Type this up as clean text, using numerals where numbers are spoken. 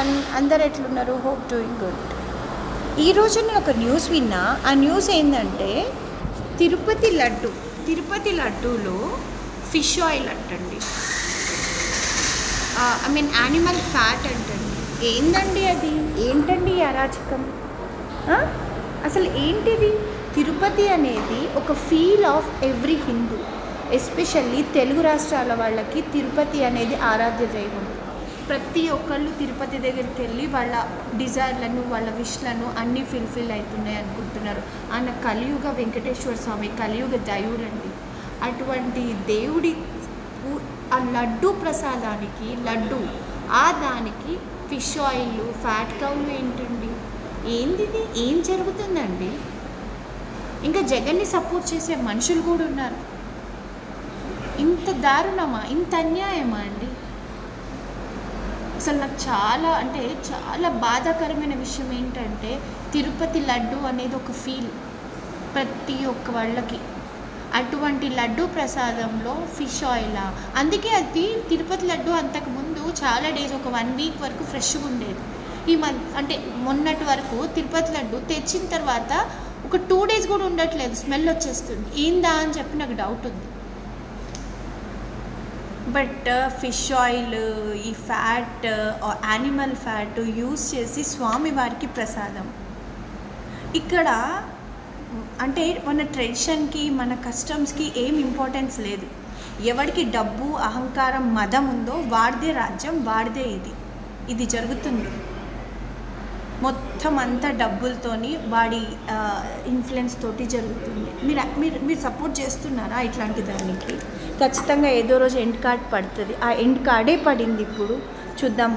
Everyone, అందరు ఎట్లున్నారు? Hope doing good. ఈరోజు నేను ఒక న్యూస్ విన్నా. ఆ న్యూస్ ఏంటంటే తిరుపతి లడ్డూలో ఫిష్ ఆయిల్ అంటండి, ఐ మీన్ యానిమల్ ఫ్యాట్ అంటండి. ఏందండి అది? ఏంటండి ఈ అరాచకం? అసలు ఏంటిది? తిరుపతి అనేది ఒక feel of every Hindu, especially Telugu రాష్ట్రాల వాళ్ళకి తిరుపతి అనేది ఆరాధ్య దైవం. ప్రతి ఒక్కళ్ళు తిరుపతి దగ్గరికి వెళ్ళి వాళ్ళ డిజైర్లను, వాళ్ళ విష్లను అన్నీ ఫుల్ఫిల్ అవుతున్నాయి అనుకుంటున్నారు. ఆయన కలియుగ వెంకటేశ్వర స్వామి, కలియుగ దైవుడండి. అటువంటి దేవుడి ఆ లడ్డు ప్రసాదానికి, దానికి ఫిష్ ఆయిల్, ఫ్యాట్ కౌలు ఏంటండి? ఏంటిది? ఏం జరుగుతుందండి? ఇంకా జగన్ని సపోర్ట్ చేసే మనుషులు కూడా ఉన్నారు. ఇంత దారుణమా? ఇంత అన్యాయమా అండి? అసలు నాకు చాలా బాధాకరమైన విషయం ఏంటంటే తిరుపతి లడ్డు అనేది ఒక ఫీల్ ప్రతి ఒక్క వాళ్ళకి. అటువంటి లడ్డు ప్రసాదంలో ఫిష్ ఆయిలా? అందుకే అది తిరుపతి లడ్డు అంతకుముందు చాలా డేస్, ఒక 1 వీక్ వరకు ఫ్రెష్గా ఉండేది. అంటే మొన్నటి వరకు తిరుపతి లడ్డు తెచ్చిన తర్వాత ఒక 2 డేస్ కూడా ఉండట్లేదు, స్మెల్ వచ్చేస్తుంది. ఏందా అని చెప్పి నాకు డౌట్ ఉంది. బట్ ఫిష్ ఆయిల్, ఈ ఫ్యాట్, యానిమల్ ఫ్యాట్ యూస్ చేసి స్వామివారికి ప్రసాదం. ఇక్కడ అంటే మన ట్రెడిషన్కి, మన కస్టమ్స్కి ఏం ఇంపార్టెన్స్ లేదు. ఎవరికి డబ్బు, అహంకారం, మదం ఉందో వాడిదే రాజ్యం, వాడిదే ఇది జరుగుతుంది. మొత్తం అంతా డబ్బులతోని, వాడి ఇన్ఫ్లుయెన్స్ తోటి జరుగుతుంది. మీరు సపోర్ట్ చేస్తున్నారా ఇట్లాంటి దానికి? ఖచ్చితంగా ఏదో రోజు ఎండ్ కార్డ్ పడుతుంది. ఆ ఎండ్ కార్డే పడింది. ఇప్పుడు చూద్దాం.